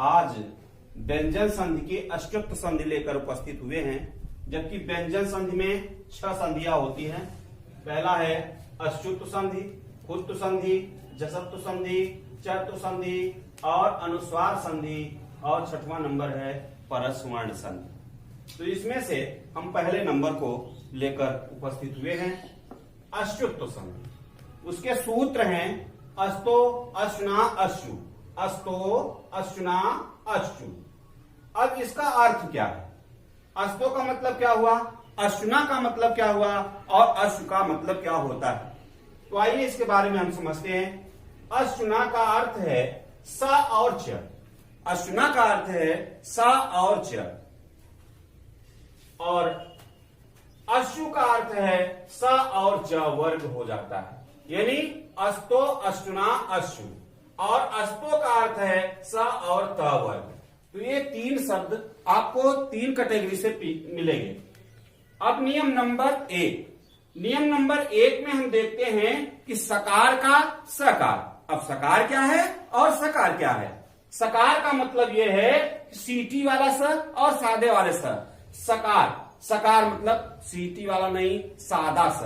आज व्यंजन संधि की अष्टुक्त संधि लेकर उपस्थित हुए हैं, जबकि व्यंजन संधि में 6 संधियां होती हैं। पहला है अच्युत संधि, कुत्त संधि, जसत्व संधि, चतुर्थ संधि और अनुस्वार संधि, और 6वां नंबर है परस्वर्ण संधि। तो इसमें से हम पहले नंबर को लेकर उपस्थित हुए हैं, अच्युत संधि। उसके सूत्र हैं अस्तो अश्ना अश्चु, अस्तो अश्ना अश्चु। अब इसका अर्थ क्या है? अस्तो का मतलब क्या हुआ, अश्ना का मतलब क्या हुआ और अश्व का मतलब क्या होता है? तो आइए इसके बारे में हम समझते हैं। अश्ना का अर्थ है स और च। अश्ना का अर्थ है स और च, और अश्व का अर्थ है स और च वर्ग हो जाता है, यानी अस्तो अश्ना अश्व, और अस्तो का अर्थ है स और त वर्ग। तो ये 3 शब्द आपको 3 कैटेगरी से मिलेंगे। अब नियम नंबर 1, नियम नंबर 1 में हम देखते हैं कि सकार का सकार। अब सकार क्या है और सकार क्या है? सकार का मतलब यह है सीटी वाला स और सादे वाले स। सकार, सकार मतलब सीटी वाला नहीं, सादा स,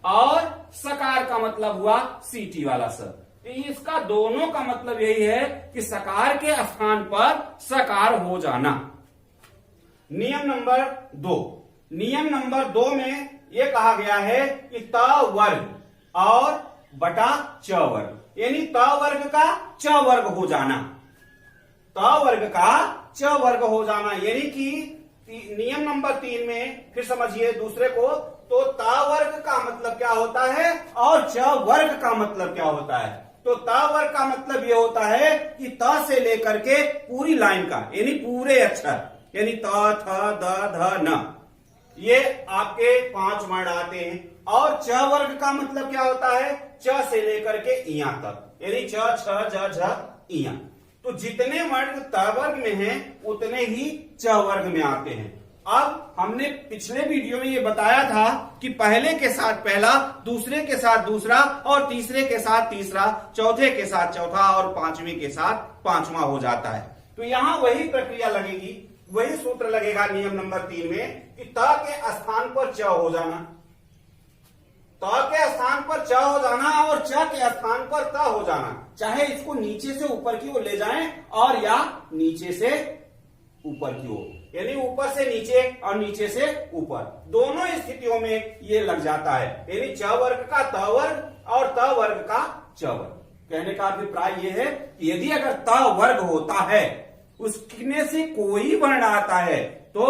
और सकार का मतलब हुआ सीटी वाला स। इसका दोनों का मतलब यही है कि सकार के स्थान पर सकार हो जाना। नियम नंबर 2, नियम नंबर 2 में यह कहा गया है कि त वर्ग और बटा च वर्ग, यानी त वर्ग का च वर्ग हो जाना। त वर्ग का च वर्ग हो जाना, यानी कि नियम नंबर 3 में फिर समझिए दूसरे को, तो त वर्ग का मतलब क्या होता है और च वर्ग का मतलब क्या होता है? तो त वर्ग का मतलब यह होता है कि त से लेकर के पूरी लाइन का, यानी पूरे अक्षर, यानी त थ द ध न, ये आपके 5 वर्ण आते हैं। और च वर्ग का मतलब क्या होता है? च से लेकर के इया तक, यानी च छ ज झ इया। तो जितने वर्ण त वर्ग में हैं उतने ही च वर्ग में आते हैं। अब हमने पिछले वीडियो में ये बताया था कि पहले के साथ पहला, दूसरे के साथ दूसरा, और तीसरे के साथ तीसरा, चौथे के साथ चौथा, और 5वें के साथ 5वां हो जाता है। तो यहां वही प्रक्रिया लगेगी, वही सूत्र लगेगा नियम नंबर 3 में कि त के स्थान पर च हो जाना, त के स्थान पर च हो जाना और च के स्थान पर त हो जाना। चाहे इसको नीचे से ऊपर की ओर ले जाएं और या नीचे से ऊपर की ओर, यानी ऊपर से नीचे और नीचे से ऊपर, दोनों स्थितियों में ये लग जाता है। यानी च वर्ग का त वर्ग और त वर्ग का च वर्ग। कहने का अभिप्राय यह है कि यदि अगर त वर्ग होता है, उसमें से कोई वर्ण आता है, तो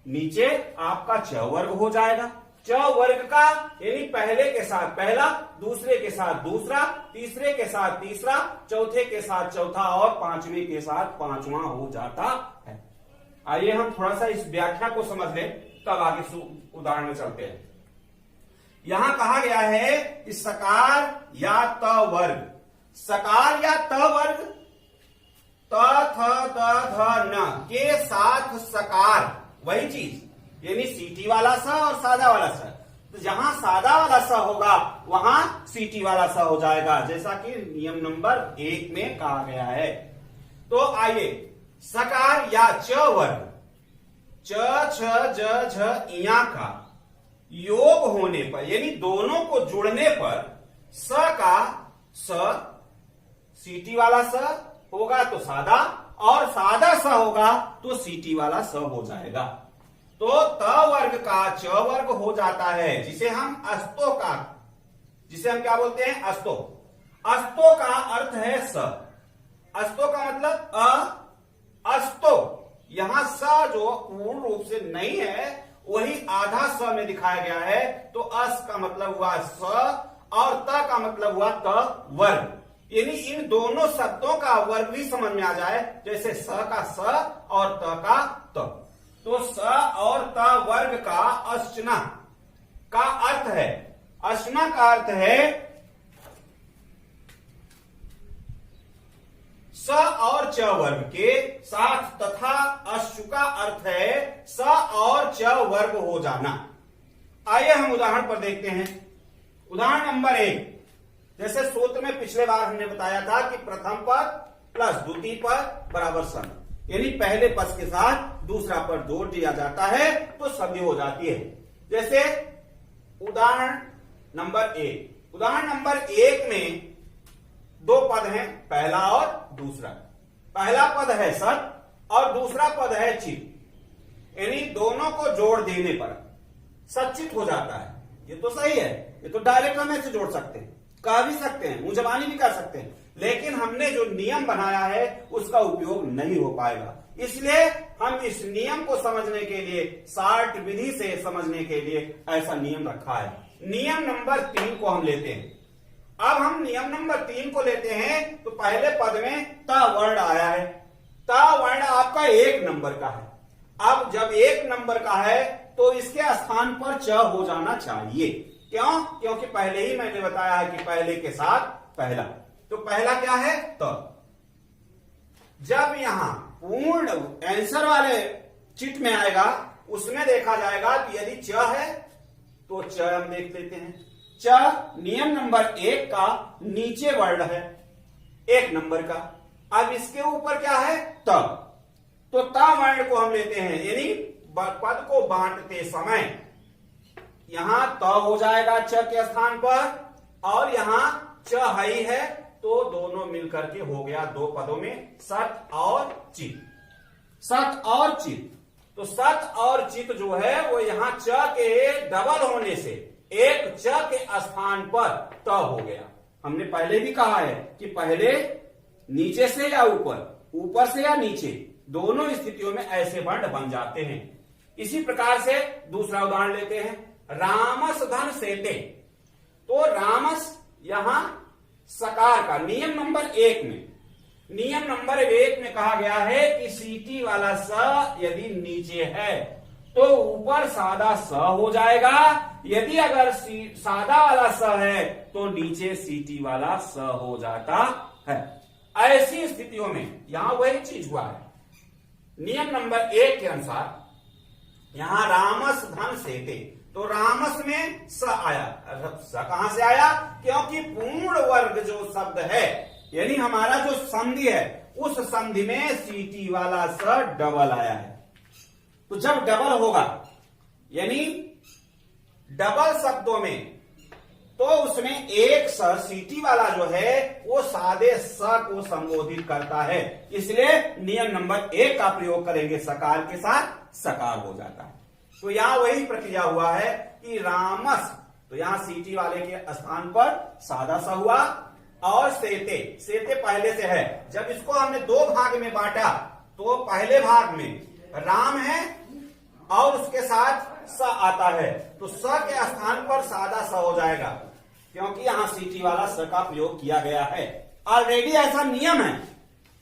नीचे आपका च वर्ग हो जाएगा। च वर्ग का यानी पहले के साथ पहला, दूसरे के साथ दूसरा, तीसरे के साथ तीसरा, चौथे के साथ चौथा, और 5वें के साथ 5वां हो जाता है। आइए हम थोड़ा सा इस व्याख्या को समझ लें, तब आगे उदाहरण में चलते हैं। यहां कहा गया है कि सकार या त वर्ग, सकार या त वर्ग त थ द ध न के साथ सकार, वही चीज, यानी सीटी वाला स और सादा वाला स। तो जहां सादा वाला स होगा वहां सीटी वाला स हो जाएगा, जैसा कि नियम नंबर 1 में कहा गया है। तो आइए, सकार या च वर्ग, च छ ज झ इया का योग होने पर, यानी दोनों को जुड़ने पर स का स सीटी वाला स होगा तो सादा, और सादा स होगा तो सीटी वाला स हो जाएगा। तो त वर्ग का च वर्ग हो जाता है, जिसे हम अस्तो का, जिसे हम क्या बोलते हैं? अस्तो। अस्तो का अर्थ है स। अस्तो का मतलब अस्तो। यहां स जो पूर्ण रूप से नहीं है, वही आधा स में दिखाया गया है। तो अस का मतलब हुआ स और त का मतलब हुआ त वर्ग, यानी इन दोनों शब्दों का वर्ग भी समझ में आ जाए, जैसे स का स और त का त। तो स और त वर्ग का अश्ना का अर्थ है, अश्ना का अर्थ है स और च वर्ग के साथ, तथा अश्व का अर्थ है स और च वर्ग हो जाना। आइए हम उदाहरण पर देखते हैं। उदाहरण नंबर 1, जैसे सूत्र में पिछले बार हमने बताया था कि प्रथम पद प्लस द्वितीय पद बराबर संधि, यानी पहले पद के साथ दूसरा पद जोड़ दिया जाता है तो संधि हो जाती है। जैसे उदाहरण नंबर 1, उदाहरण नंबर 1 में दो पद हैं, पहला और दूसरा। पहला पद है सत और दूसरा पद है चित, यानी दोनों को जोड़ देने पर सचित हो जाता है। ये तो सही है, ये तो डायरेक्ट हम ऐसे जोड़ सकते हैं, कह भी सकते हैं, मुंह जबानी भी कर सकते हैं, लेकिन हमने जो नियम बनाया है उसका उपयोग नहीं हो पाएगा। इसलिए हम इस नियम को समझने के लिए, शार्ट विधि से समझने के लिए ऐसा नियम रखा है। नियम नंबर 3 को हम लेते हैं। अब हम नियम नंबर 3 को लेते हैं तो पहले पद में त वर्ण आया है। त वर्ण आपका 1 नंबर का है। अब जब 1 नंबर का है तो इसके स्थान पर च हो जाना चाहिए। क्यों? क्योंकि पहले ही मैंने बताया है कि पहले के साथ पहला, तो पहला क्या है? त। जब यहां पूर्ण आंसर वाले चिट में आएगा उसमें देखा जाएगा कि यदि च है तो च हम देख लेते हैं। च नियम नंबर 1 का नीचे वर्ण है, 1 नंबर का। अब इसके ऊपर क्या है? त। तो त वर्ण को हम लेते हैं, यानी पद को बांटते समय यहां त हो जाएगा च के स्थान पर, और यहां च हई है तो दोनों मिलकर के हो गया दो पदों में सत और चित। सत और चित, तो सत और चित जो है वो यहां च के डबल होने से एक च के स्थान पर त हो गया। हमने पहले भी कहा है कि पहले नीचे से या ऊपर, ऊपर से या नीचे, दोनों स्थितियों में ऐसे वर्ण बन जाते हैं। इसी प्रकार से दूसरा उदाहरण लेते हैं, रामस धन सेते। तो रामस यहां सकार का नियम नंबर 1 में, नियम नंबर 1 में कहा गया है कि सीटी वाला स यदि नीचे है तो ऊपर सादा स हो जाएगा, यदि अगर सादा वाला स है तो नीचे सीटी वाला स हो जाता है। ऐसी स्थितियों में यहां वही चीज हुआ है। नियम नंबर 1 के अनुसार यहां रामस धन सेते, तो रामस में स आया। स कहां से आया? क्योंकि पूर्ण वर्ग जो शब्द है, यानी हमारा जो संधि है, उस संधि में सीटी वाला स डबल आया है। तो जब डबल होगा, यानी डबल शब्दों में, तो उसमें एक स सीटी वाला जो है वो सादे स को संबोधित करता है। इसलिए नियम नंबर 1 का प्रयोग करेंगे, सकार के साथ सकार हो जाता है। तो यहां वही प्रक्रिया हुआ है कि रामस, तो यहां सीटी वाले के स्थान पर सादा सा हुआ, और सेते, सेते पहले से है। जब इसको हमने 2 भाग में बांटा तो पहले भाग में राम है और उसके साथ स आता है, तो स के स्थान पर सादा स हो जाएगा, क्योंकि यहां सीटी वाला स का प्रयोग किया गया है। ऑलरेडी ऐसा नियम है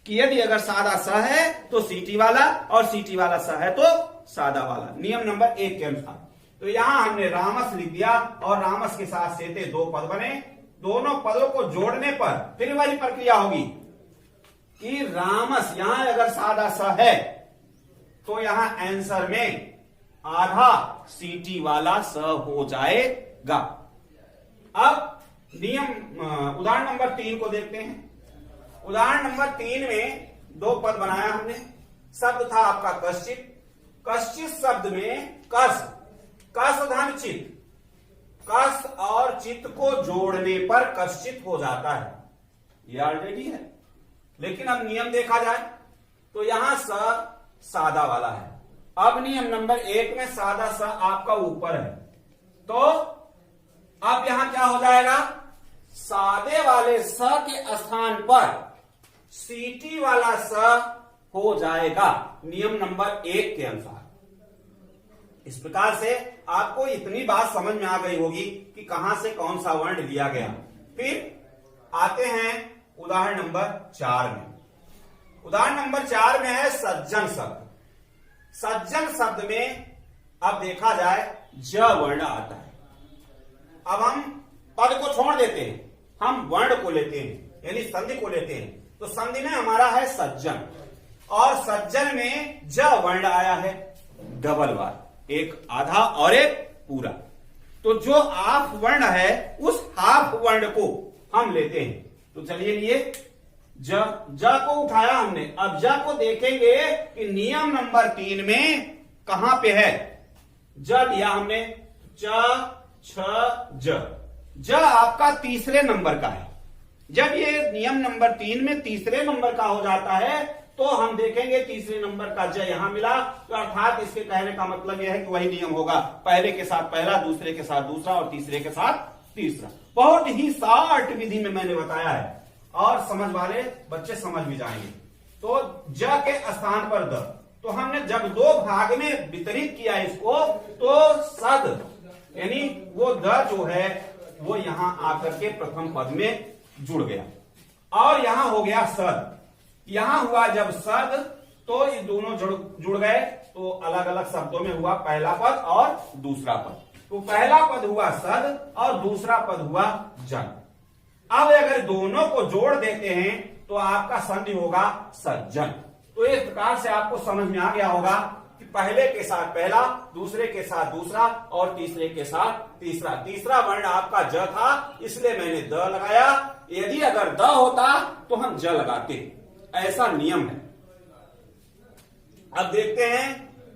कि यदि अगर सादा स है तो सीटी वाला, और सीटी वाला स है तो सादा वाला, नियम नंबर 1 के अनुसार। तो यहां हमने रामस लिख दिया और रामस के साथ सेते 2 पद बने। दोनों पदों को जोड़ने पर फिर वही प्रक्रिया होगी कि रामस, यहां अगर सादा स है तो यहां आंसर में आधा सीटी वाला स हो जाएगा। अब नियम उदाहरण नंबर 3 को देखते हैं। उदाहरण नंबर 3 में 2 पद बनाया हमने। शब्द था आपका कश्चित। कश्चित शब्द में कस, कस धन चित, कस और चित को जोड़ने पर कश्चित हो जाता है। ये ऑलरेडी है, लेकिन अब नियम देखा जाए तो यहां स सादा वाला है। अब नियम नंबर 1 में सादा स आपका ऊपर है, तो अब यहां क्या हो जाएगा? सादे वाले स के स्थान पर सीटी वाला स हो जाएगा, नियम नंबर 1 के अनुसार। इस प्रकार से आपको इतनी बात समझ में आ गई होगी कि कहां से कौन सा वर्ण लिया गया। फिर आते हैं उदाहरण नंबर 4 में। उदाहरण नंबर 4 में है सज्जन शब्द। सज्जन शब्द में अब देखा जाए ज वर्ण आता है। अब हम पद को छोड़ देते हैं, हम वर्ण को लेते हैं, यानी संधि को लेते हैं। तो संधि में हमारा है सज्जन, और सज्जन में ज वर्ण आया है डबल बार, एक आधा और एक पूरा। तो जो हाफ वर्ण है उस हाफ वर्ण को हम लेते हैं। तो चलिए लिए ज को उठाया हमने। अब ज को देखेंगे कि नियम नंबर 3 में कहां पे है। ज लिया हमने, च छ ज आपका तीसरे नंबर का है। जब ये नियम नंबर 3 में तीसरे नंबर का हो जाता है तो हम देखेंगे तीसरे नंबर का ज यहां मिला, तो अर्थात इसके कहने का मतलब यह है कि वही नियम होगा, पहले के साथ पहला, दूसरे के साथ दूसरा और तीसरे के साथ तीसरा। बहुत ही शार्ट विधि में मैंने बताया है और समझ वाले बच्चे समझ भी जाएंगे। तो ज के स्थान पर द, तो हमने जब दो भाग में वितरित किया इसको तो सद यानी वो द जो है वो यहां आकर के प्रथम पद में जुड़ गया और यहां हो गया सद। यहां हुआ जब सद तो ये दोनों जुड़ गए तो अलग अलग शब्दों में हुआ पहला पद और दूसरा पद। तो पहला पद हुआ सद और दूसरा पद हुआ जन। अब अगर दोनों को जोड़ देते हैं तो आपका संधि होगा सज्जन। तो इस प्रकार से आपको समझ में आ गया होगा कि पहले के साथ पहला, दूसरे के साथ दूसरा और तीसरे के साथ तीसरा। तीसरा वर्ण आपका ज था इसलिए मैंने द लगाया, यदि अगर द होता तो हम ज लगाते, ऐसा नियम है। अब देखते हैं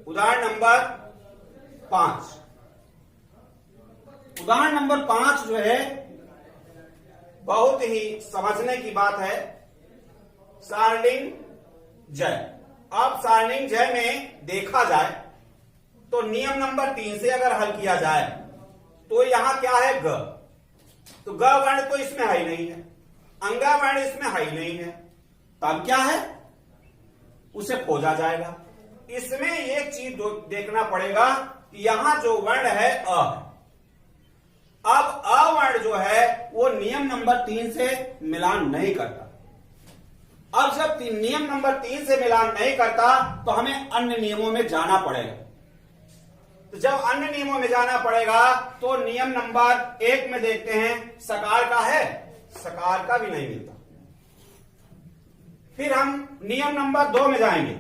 उदाहरण नंबर 5। उदाहरण नंबर 5 जो है बहुत ही समझने की बात है। सारलिंग जय। अब सारलिंग जय में देखा जाए तो नियम नंबर 3 से अगर हल किया जाए तो यहां क्या है ग, तो ग वर्ण तो इसमें है ही नहीं है, अंगा वर्ण इसमें है ही नहीं है, तब क्या है उसे खोजा जाएगा। इसमें एक चीज देखना पड़ेगा कि यहां जो वर्ण है अ, अब अ वर्ण जो है वो नियम नंबर 3 से मिलान नहीं करता। अब जब नियम नंबर 3 से मिलान नहीं करता तो हमें अन्य नियमों में जाना पड़ेगा। तो जब अन्य नियमों में जाना पड़ेगा तो नियम नंबर 1 में देखते हैं सकार का है, सकार का भी नहीं मिलता। फिर हम नियम नंबर 2 में जाएंगे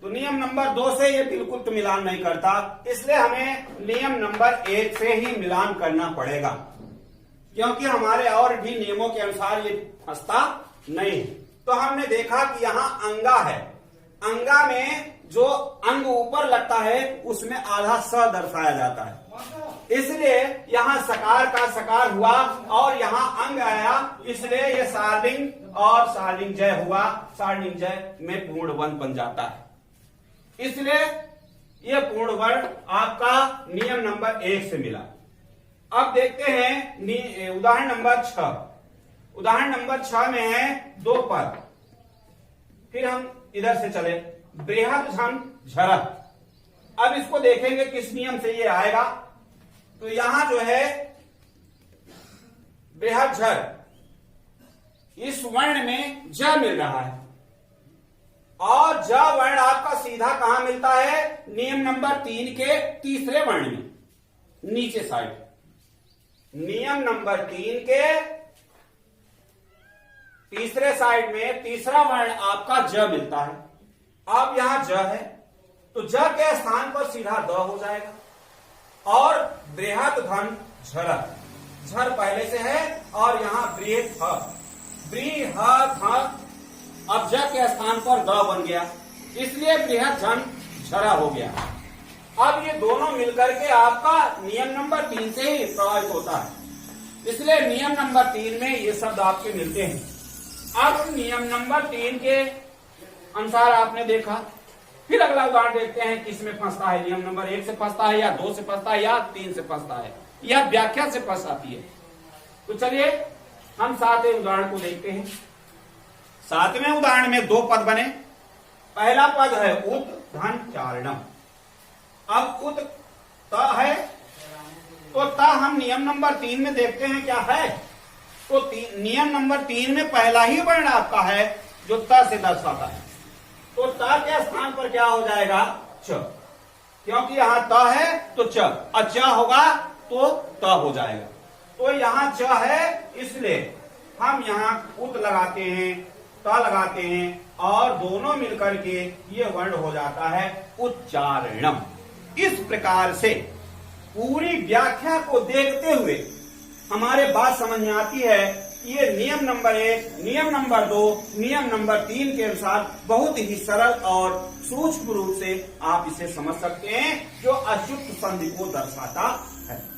तो नियम नंबर 2 से ये बिल्कुल तो मिलान नहीं करता, इसलिए हमें नियम नंबर 1 से ही मिलान करना पड़ेगा, क्योंकि हमारे और भी नियमों के अनुसार ये फंसता नहीं। तो हमने देखा कि यहां अंगा है, अंगा में जो अंग ऊपर लगता है उसमें आधा स दर्शाया जाता है, इसलिए यहां सकार का सकार हुआ और यहां अंग आया, इसलिए ये सारलिंग और सारलिंग जय हुआ। सारलिंग जय में पूर्ण वर्ण बन जाता है, इसलिए ये पूर्ण वर्ण आपका नियम नंबर 1 से मिला। अब देखते हैं उदाहरण नंबर 6। उदाहरण नंबर 6 में है 2 पद। फिर हम इधर से चले, बृहद झन झरत। अब इसको देखेंगे किस नियम से ये आएगा। तो यहां जो है बृहद झर, इस वर्ण में ज मिल रहा है और ज वर्ण आपका सीधा कहां मिलता है, नियम नंबर 3 के तीसरे वर्ण में, नीचे साइड। नियम नंबर 3 के तीसरे साइड में तीसरा वर्ण आपका ज मिलता है। अब यहां ज है तो ज के स्थान पर सीधा द हो जाएगा और बृहद धन झरत, झर पहले से है और यहां बृहद बृहद, अब ज के स्थान पर द बन गया, इसलिए बृहद धन झरा हो गया। अब ये दोनों मिलकर के आपका नियम नंबर 3 से ही प्रभावित होता है, इसलिए नियम नंबर 3 में ये शब्द आपके मिलते हैं। अब नियम नंबर 3 के अनुसार आपने देखा, फिर अगला उदाहरण देखते हैं किसमें फंसता है, नियम नंबर 1 से फंसता है या 2 से फंसता है या 3 से फंसता है या व्याख्या से फंस आती है। तो चलिए हम 7वें उदाहरण को देखते हैं। 7वें उदाहरण में 2 पद बने। पहला पद है उत धन चारणम। अब उत त है तो त हम नियम नंबर 3 में देखते हैं क्या है, तो नियम नंबर 3 में पहला ही वर्ण आपका है जो त से दर्शाता है, तो त के स्थान पर क्या हो जाएगा, च, क्योंकि यहां त है तो च, और च होगा तो त हो जाएगा। तो यहां च है इसलिए हम यहां उत लगाते हैं, त लगाते हैं और दोनों मिलकर के ये वर्ण हो जाता है उच्चारणम। इस प्रकार से पूरी व्याख्या को देखते हुए हमारे बात समझ में आती है ये नियम नंबर 1, नियम नंबर 2, नियम नंबर 3 के अनुसार बहुत ही सरल और सूक्ष्म रूप से आप इसे समझ सकते हैं, जो अच्युत संधि को दर्शाता है।